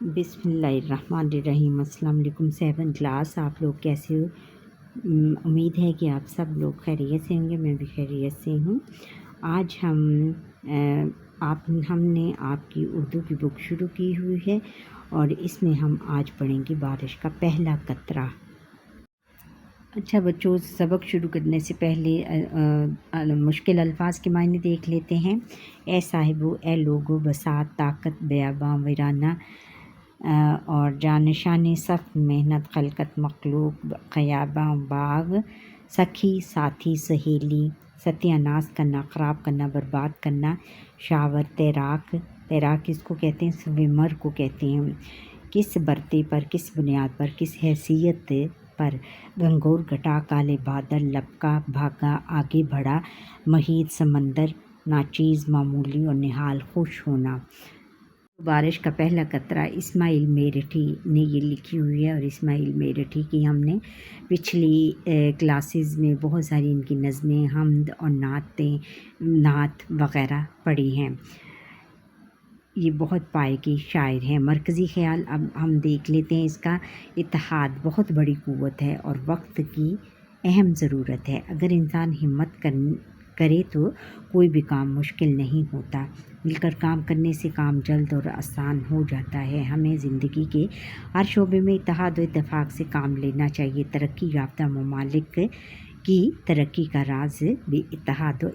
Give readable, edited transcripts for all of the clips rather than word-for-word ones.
بسم اللہ الرحمن الرحیم۔ السلام علیکم 7 کلاس، آپ لوگ کیسے ہو؟ امید ہے کہ آپ سب لوگ خیریت سے ہوں گے، میں بھی خیریت سے ہوں۔ آج ہم نے آپ کی اردو کی بک شروع کی ہوئی ہے اور اس میں ہم آج پڑھیں گے بارش کا پہلا قطرہ۔ اچھا بچوں، سبق شروع کرنے سے پہلے مشکل الفاظ کے معنی دیکھ لیتے ہیں۔ اے صاحبو، اے لوگو، بساط طاقت، بیاباں ویرانہ اور جانشان صف محنت، خلقت مخلوق، خیاباں باغ، سکھی ساتھی سہیلی، ستیہ ناس کرنا خراب کرنا برباد کرنا، شاور تیراک، تیراک کس کو کہتے ہیں؟ سویمر کو کہتے ہیں۔ کس برتے پر، کس بنیاد پر، کس حیثیت پر، گنگور گھٹا، کالے بادل، لپکا بھاگا آگے بڑھا، محیط سمندر، ناچیز معمولی اور نہال خوش ہونا۔ بارش کا پہلا قطرہ اسماعیل میرٹھی نے یہ لکھی ہوئی ہے، اور اسماعیل میرٹھی کی ہم نے پچھلی کلاسز میں بہت ساری ان کی نظمیں، حمد اور نعت وغیرہ پڑھی ہیں۔ یہ بہت پائے کی شاعر ہیں۔ مرکزی خیال اب ہم دیکھ لیتے ہیں اس کا۔ اتحاد بہت بڑی قوت ہے اور وقت کی اہم ضرورت ہے۔ اگر انسان ہمت کرے تو کوئی بھی کام مشکل نہیں ہوتا۔ مل کر کام کرنے سے کام جلد اور آسان ہو جاتا ہے۔ ہمیں زندگی کے ہر شعبے میں اتحاد و اتفاق سے کام لینا چاہیے۔ ترقی یافتہ ممالک کی ترقی کا راز بھی اتحاد و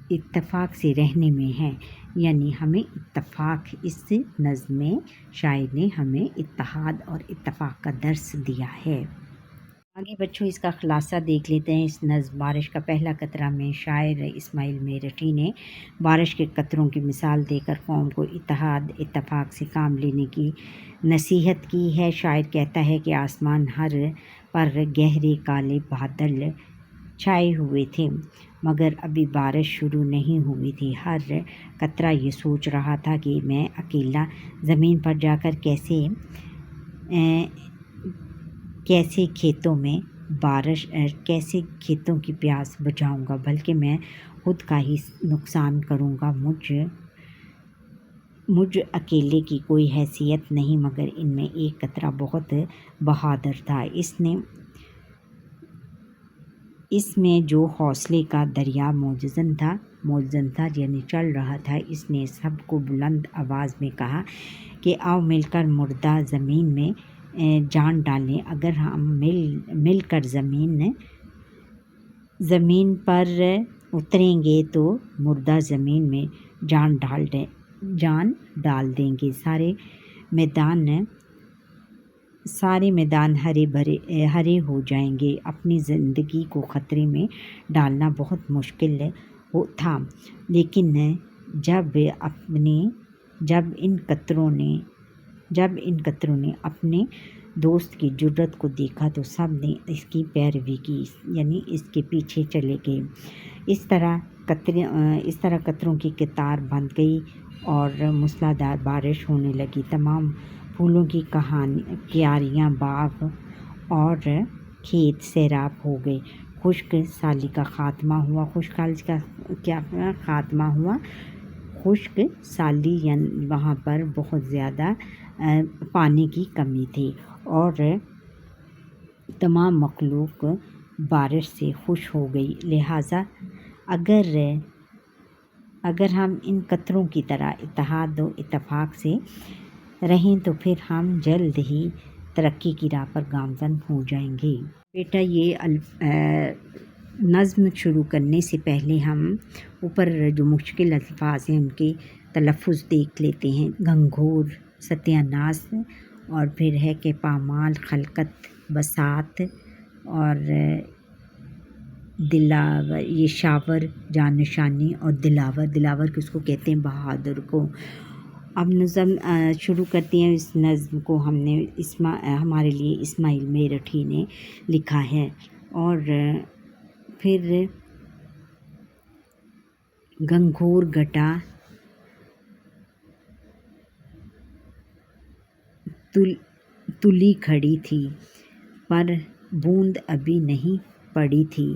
اتفاق سے رہنے میں ہے، یعنی ہمیں اتفاق، اس نظم میں شاعر نے ہمیں اتحاد اور اتفاق کا درس دیا ہے۔ آگے بچوں اس کا خلاصہ دیکھ لیتے ہیں۔ اس نظم بارش کا پہلا قطرہ میں شاعر اسماعیل میرٹھی نے بارش کے قطروں کی مثال دے کر قوم کو اتحاد اتفاق سے کام لینے کی نصیحت کی ہے۔ شاعر کہتا ہے کہ آسمان پر گہرے کالے بادل چھائے ہوئے تھے، مگر ابھی بارش شروع نہیں ہوئی تھی۔ ہر قطرہ یہ سوچ رہا تھا کہ میں اکیلا زمین پر جا کر کیسے کھیتوں کی پیاس بجھاؤں گا، بلکہ میں خود کا ہی نقصان کروں گا۔ مجھ اکیلے کی کوئی حیثیت نہیں، مگر ان میں ایک قطرہ بہت بہادر تھا۔ اس میں جو حوصلے کا دریا موجزن تھا یعنی چل رہا تھا، اس نے سب کو بلند آواز میں کہا کہ آؤ مل کر مردہ زمین میں جان ڈالیں۔ اگر ہم مل کر زمین پر اتریں گے تو مردہ زمین میں جان ڈال دیں گے۔ سارے میدان ہرے ہو جائیں گے۔ اپنی زندگی کو خطرے میں ڈالنا بہت مشکل تھا، لیکن جب ان قطروں نے اپنے دوست کی جرأت کو دیکھا تو سب نے اس کی پیروی کی، یعنی اس کے پیچھے چلے گئے۔ اس طرح قطروں کی قطار بندھ گئی اور موسلادھار بارش ہونے لگی۔ تمام پھولوں کی کیاریاں، باغ اور کھیت سیراب ہو گئے۔ خشک سالی کا خاتمہ ہوا۔ خشک سالی یعنی وہاں پر بہت زیادہ پانی کی کمی تھی اور تمام مخلوق بارش سے خوش ہو گئی۔ لہٰذا اگر ہم ان قطروں کی طرح اتحاد و اتفاق سے رہیں تو پھر ہم جلد ہی ترقی کی راہ پر گامزن ہو جائیں گے۔ بیٹا یہ نظم شروع کرنے سے پہلے ہم اوپر جو مشکل الفاظ ہیں ان کے تلفظ دیکھ لیتے ہیں۔ گنگھور، ستیہ ناس، اور پھر ہے کہ پامال، خلقت، بساط اور دلاور، یہ شاور، جانشانی اور دلاور کس کو کہتے ہیں؟ بہادر کو۔ اب نظم شروع کرتی ہیں۔ اس نظم کو ہمارے لیے اسماعیل میرٹھی نے لکھا ہے، اور پھر گنگھور گھٹا تلی کھڑی تھی، پر بوند ابھی نہیں پڑی تھی۔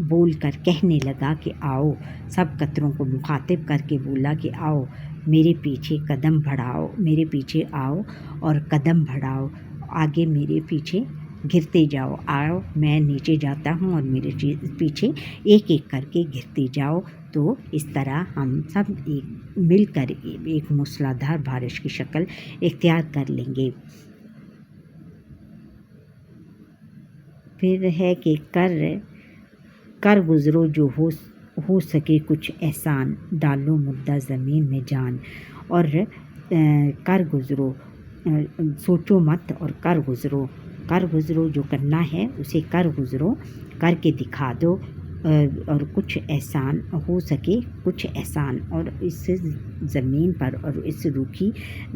بول کر کہنے لگا کہ آؤ، سب قطروں کو مخاطب کر کے بولا کہ آؤ میرے پیچھے قدم بڑھاؤ، میرے پیچھے آؤ اور قدم بڑھاؤ، آگے میرے پیچھے گرتے جاؤ، آؤ میں نیچے جاتا ہوں اور میرے پیچھے ایک ایک کر کے گرتے جاؤ۔ تو اس طرح ہم سب مل کر ایک موسلادھار بارش کی شکل اختیار کر لیں گے۔ پھر ہے کہ کر گزرو جو ہو سکے کچھ احسان، ڈالو مدعا زمین میں جان، اور کر گزرو، سوچو مت اور کر گزرو جو کرنا ہے اسے کر گزرو، کر کے دکھا دو، اور کچھ احسان ہو سکے کچھ احسان، اور اس زمین پر اور اس روکھی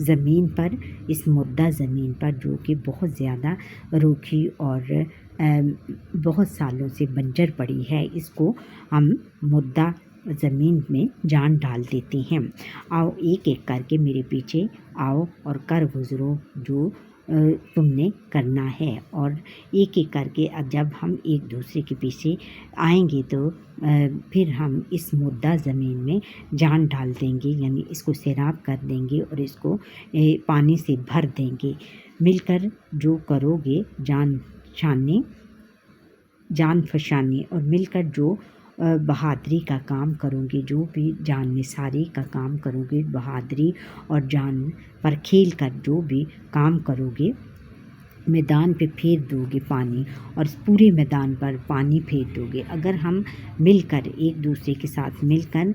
زمین پر، اس مردہ زمین پر جو کہ بہت زیادہ روکھی اور بہت سالوں سے بنجر پڑی ہے، اس کو ہم مردہ زمین میں جان ڈال دیتے ہیں۔ آؤ ایک ایک کر کے میرے پیچھے آؤ اور کر گزرو جو تم نے کرنا ہے، اور ایک ایک کر کے جب ہم ایک دوسرے کے پیچھے آئیں گے تو پھر ہم اس مردہ زمین میں جان ڈال دیں گے، یعنی اس کو سیراب کر دیں گے اور اس کو پانی سے بھر دیں گے۔ مل کر جو کرو گے جان فشانی، اور مل کر جو بہادری کا کام کرو گے، جو بھی جان نثاری کا کام کرو گے، بہادری اور جان پر کھیل کر جو بھی کام کرو گے، میدان پہ پھیر دو گے پانی، اور پورے میدان پر پانی پھیر دو گے۔ اگر ہم مل کر ایک دوسرے کے ساتھ مل کر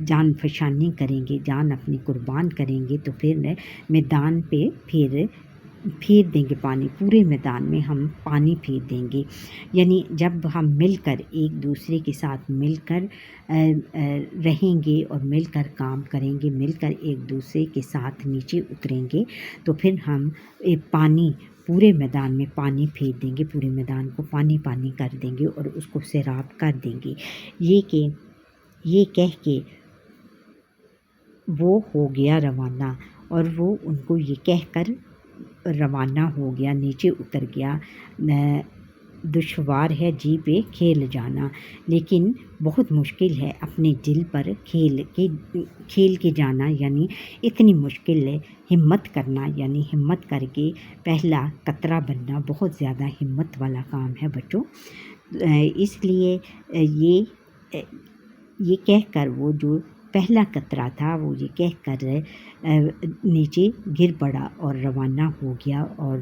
جان فشانی کریں گے، جان اپنی قربان کریں گے، تو پھر میدان پہ پھیر دیں گے پانی، پورے میدان میں ہم پانی پھیر دیں گے۔ یعنی جب ہم مل کر ایک دوسرے کے ساتھ مل کر رہیں گے اور مل کر کام کریں گے، مل کر ایک دوسرے کے ساتھ نیچے اتریں گے، تو پھر ہم پانی پورے میدان میں پانی پھیر دیں گے، پورے میدان کو پانی کر دیں گے اور اس کو سیراب کر دیں گے۔ یہ کہہ کے وہ ہو گیا روانہ، اور وہ ان کو یہ کہہ کر روانہ ہو گیا، نیچے اتر گیا۔ دشوار ہے جی پہ کھیل جانا، لیکن بہت مشکل ہے اپنے دل پر کھیل کے جانا، یعنی اتنی مشکل ہے ہمت کرنا، یعنی ہمت کر کے پہلا قطرہ بننا بہت زیادہ ہمت والا کام ہے بچوں۔ اس لیے یہ کہہ کر وہ جو پہلا قطرہ تھا وہ یہ کہہ کر نیچے گر پڑا اور روانہ ہو گیا، اور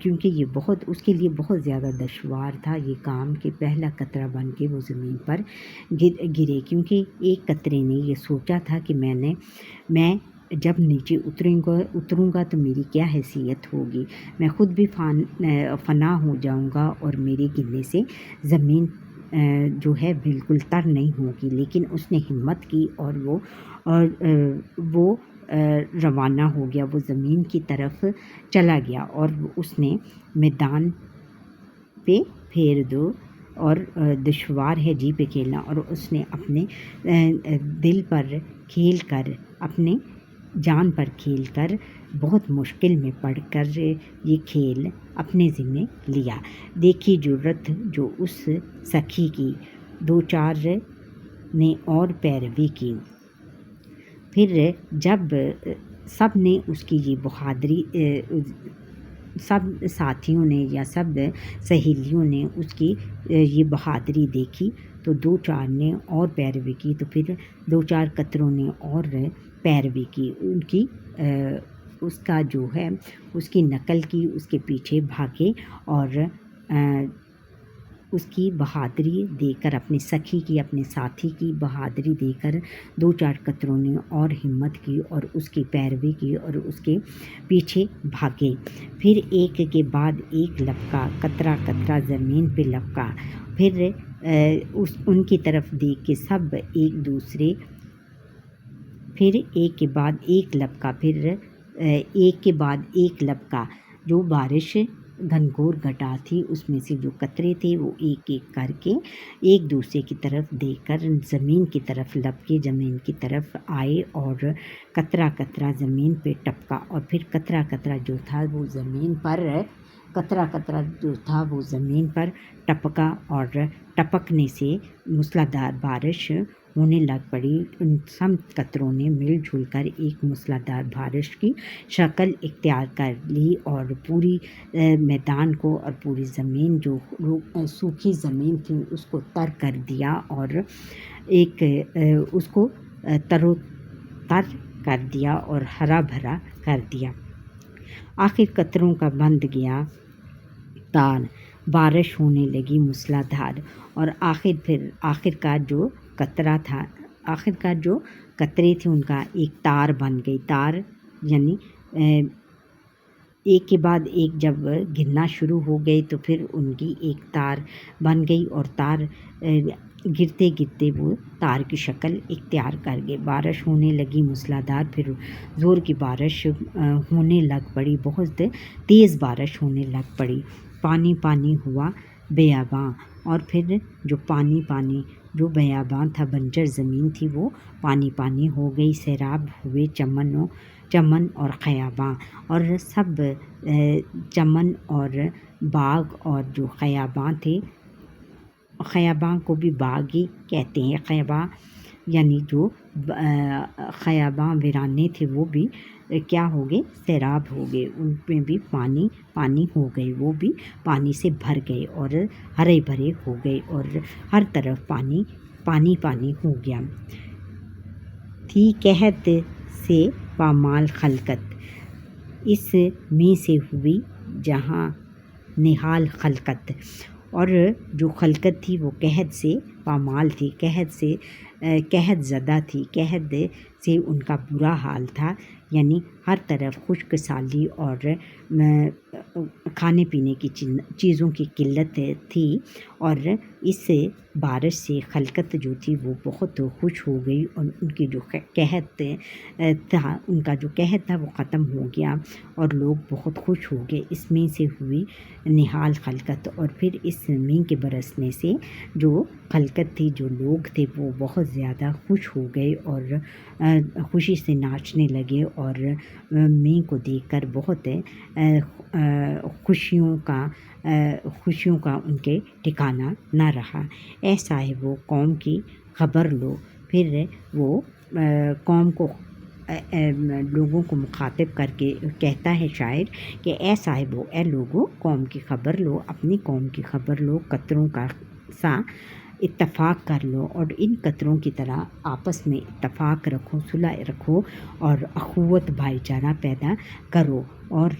کیونکہ یہ اس کے لیے بہت زیادہ دشوار تھا یہ کام کہ پہلا قطرہ بن کے وہ زمین پر گرے، کیونکہ ایک قطرے نے یہ سوچا تھا کہ میں جب نیچے اتروں گا تو میری کیا حیثیت ہوگی، میں خود بھی فنا ہو جاؤں گا اور میرے گرنے سے زمین جو ہے بالکل تر نہیں ہوگی۔ لیکن اس نے ہمت کی اور وہ روانہ ہو گیا، وہ زمین کی طرف چلا گیا، اور اس نے میدان پہ پھیر دو، اور دشوار ہے جی پہ کھیلنا، اور اس نے اپنے دل پر کھیل کر، اپنے جان پر کھیل کر، بہت مشکل میں پڑ کر یہ کھیل اپنے ذمے لیا۔ دیکھی جرت جو اس سخی کی، دو چار نے اور پیروی کی۔ پھر جب سب نے اس کی یہ بہادری، سب ساتھیوں نے یا سب سہیلیوں نے اس کی یہ بہادری دیکھی تو دو چار نے اور پیروی کی، تو پھر دو چار قطروں نے اور پیروی کی، ان کی اس کا جو ہے اس کی نقل کی، اس کے پیچھے بھاگے، اور اس کی بہادری دے کر، اپنے سکھی کی، اپنے ساتھی کی بہادری دے کر دو چار قطروں نے اور ہمت کی اور اس کی پیروی کی اور اس کے پیچھے بھاگے۔ پھر ایک کے بعد ایک لپکا، قطرہ قطرہ زمین پہ لپکا، پھر ان کی طرف دیکھ کے سب ایک دوسرے، پھر ایک کے بعد ایک لپکا، پھر ایک کے بعد ایک لپکا، جو بارش گھنگھور گھٹا تھی اس میں سے جو قطرے تھے وہ ایک ایک کر کے ایک دوسرے کی طرف دیکھ کر زمین کی طرف لپکے، زمین کی طرف آئے اور قطرہ قطرہ زمین پہ ٹپکا، اور پھر قطرہ قطرہ جو تھا وہ زمین پر قطرہ قطرہ جو تھا وہ زمین پر ٹپکا اور ٹپکنے سے موسلادھار بارش ہونے لگ پڑی۔ ان سب قطروں نے مل جل کر ایک موسلادھار بارش کی شکل اختیار کر لی اور پوری میدان کو اور پوری زمین جو سوکھی زمین تھی اس کو تر کر دیا اور اس کو تر و تر کر دیا اور ہرا بھرا کر دیا۔ آخر قطروں کا بند گیا تار، بارش ہونے لگی موسلادھار، اور آخر کار جو قطرے تھے ان کا ایک تار بن گئی۔ تار یعنی ایک کے بعد ایک جب گرنا شروع ہو گئے تو پھر ان کی ایک تار بن گئی اور تار گرتے گرتے وہ تار کی شکل اختیار کر گئے۔ بارش ہونے لگی موسلادھار، پھر زور کی بارش ہونے لگ پڑی، بہت تیز بارش ہونے لگ پڑی۔ پانی پانی ہوا بیاباں، اور پھر جو بیاباں تھا، بنجر زمین تھی، وہ پانی پانی ہو گئی۔ سیراب ہوئے چمن اور خیاباں، اور سب چمن اور باغ اور جو خیاباں تھے، خیاباں کو بھی باغ ہی کہتے ہیں۔ خیاباں یعنی جو خیاباں ویرانے تھے وہ بھی کیا ہو گئے؟ سیراب ہو گئے، ان میں بھی پانی ہو گئے، وہ بھی پانی سے بھر گئے اور ہرے بھرے ہو گئے اور ہر طرف پانی ہو گیا۔ تھی قحط سے پامال خلقت، اس میں سے ہوئی جہاں نہال خلقت، اور جو خلقت تھی وہ قحط سے پامال تھی، قحط زدہ تھی، قحط سے ان کا برا حال تھا، یعنی ہر طرف خشک سالی اور کھانے پینے کی چیزوں کی قلت تھی، اور اس بارش سے خلقت جو تھی وہ بہت خوش ہو گئی، اور ان کی جو قحط تھا، ان کا جو قحط تھا وہ ختم ہو گیا اور لوگ بہت خوش ہو گئے۔ اس میں سے ہوئی نہال خلقت، اور پھر اس میں کے برسنے سے جو خلقت تھی، جو لوگ تھے، وہ بہت زیادہ خوش ہو گئے اور خوشی سے ناچنے لگے، اور میں کو دیکھ کر بہت خوشیوں کا ان کے ٹھکانہ نہ رہا۔ اے صاحبو قوم کی خبر لو، پھر وہ قوم کو لوگوں کو مخاطب کر کے کہتا ہے شاعر کہ اے صاحبو، اے لوگو، قوم کی خبر لو، اپنی قوم کی خبر لو، قطروں کا سا اتفاق کر لو، اور ان قطروں کی طرح آپس میں اتفاق رکھو، صلح رکھو، اور اخوت بھائی چارہ پیدا کرو۔ اور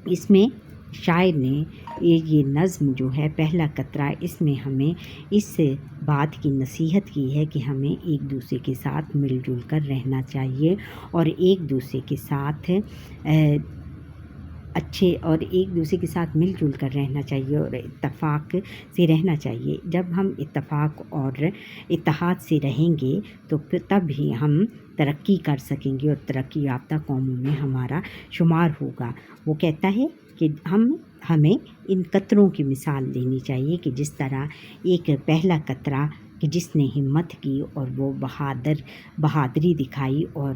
اس میں شاعر نے یہ نظم جو ہے پہلا قطرہ، اس میں ہمیں اس بات کی نصیحت کی ہے کہ ہمیں ایک دوسرے کے ساتھ مل جل کر رہنا چاہیے، اور ایک دوسرے کے ساتھ مل جل کر رہنا چاہیے اور اتفاق سے رہنا چاہیے۔ جب ہم اتفاق اور اتحاد سے رہیں گے تو پھر تب ہی ہم ترقی کر سکیں گے اور ترقی یافتہ قوموں میں ہمارا شمار ہوگا۔ وہ کہتا ہے کہ ہمیں ان قطروں کی مثال دینی چاہیے کہ جس طرح ایک پہلا قطرہ کہ جس نے ہمت کی اور وہ بہادری دکھائی اور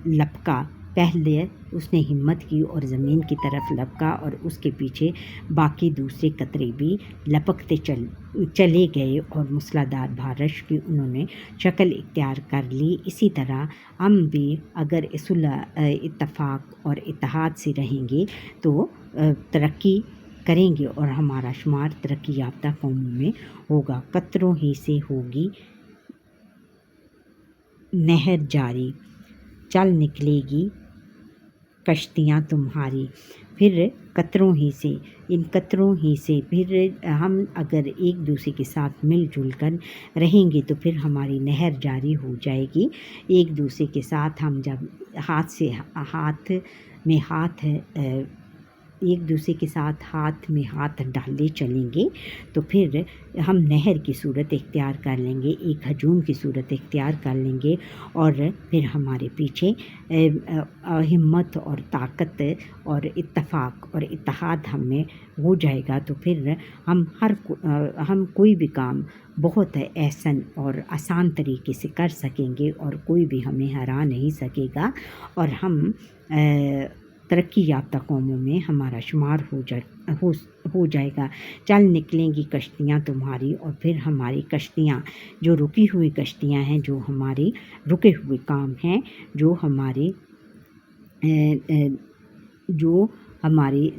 لپکا، پہلے اس نے ہمت کی اور زمین کی طرف لپکا، اور اس کے پیچھے باقی دوسرے قطرے بھی لپکتے چلے گئے اور موسلادھار بارش کی انہوں نے شکل اختیار کر لی۔ اسی طرح ہم بھی اگر اتفاق اور اتحاد سے رہیں گے تو ترقی کریں گے اور ہمارا شمار ترقی یافتہ قوموں میں ہوگا۔ قطروں ہی سے ہوگی نہر جاری، چل نکلے گی کشتیاں تمہاری۔ پھر ان قطروں ہی سے پھر ہم اگر ایک دوسرے کے ساتھ مل جل کر رہیں گے تو پھر ہماری نہر جاری ہو جائے گی۔ ایک دوسرے کے ساتھ ہم جب ہاتھ میں ہاتھ ڈالے چلیں گے تو پھر ہم نہر کی صورت اختیار کر لیں گے، ایک ہجوم کی صورت اختیار کر لیں گے، اور پھر ہمارے پیچھے ہمت اور طاقت اور اتفاق اور اتحاد ہم میں ہو جائے گا، تو پھر ہم کوئی بھی کام بہت احسن اور آسان طریقے سے کر سکیں گے اور کوئی بھی ہمیں ہرا نہیں سکے گا، اور ہم ترقی یافتہ قوموں میں ہمارا شمار ہو جائے گا۔ چل نکلیں گی کشتیاں تمہاری، اور پھر ہماری کشتیاں، جو رکی ہوئی کشتیاں ہیں، جو ہمارے رکے ہوئے کام ہیں، جو ہماری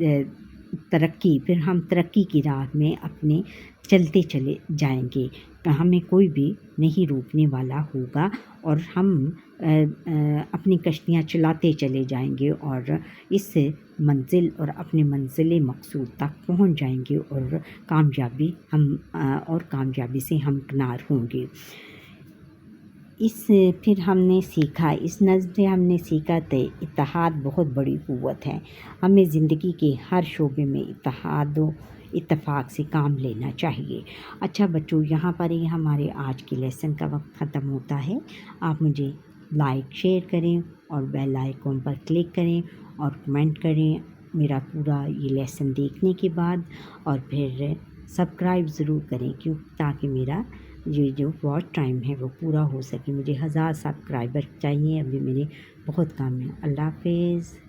ترقی، پھر ہم ترقی کی راہ میں اپنے چلتے چلے جائیں گے، ہمیں کوئی بھی نہیں روکنے والا ہوگا، اور ہم اپنی کشتیاں چلاتے چلے جائیں گے، اور اس منزل اور اپنے منزل مقصود تک پہنچ جائیں گے، اور کامیابی سے ہمکنار ہوں گے۔ پھر ہم نے سیکھا، اس نظم سے ہم نے سیکھا کہ اتحاد بہت بڑی قوت ہے، ہمیں زندگی کے ہر شعبے میں اتحاد و اتفاق سے کام لینا چاہیے۔ اچھا بچوں، یہاں پر ہی ہمارے آج کے لیسن کا وقت ختم ہوتا ہے۔ آپ مجھے لائک شیئر کریں اور بیل آئیکن پر کلک کریں اور کمنٹ کریں میرا پورا یہ لیسن دیکھنے کے بعد، اور پھر سبسکرائب ضرور کریں تاکہ میرا یہ جو واچ ٹائم ہے وہ پورا ہو سکے۔ مجھے 1000 سبسکرائبر چاہیے، ابھی میرے بہت کم ہیں۔ اللہ حافظ۔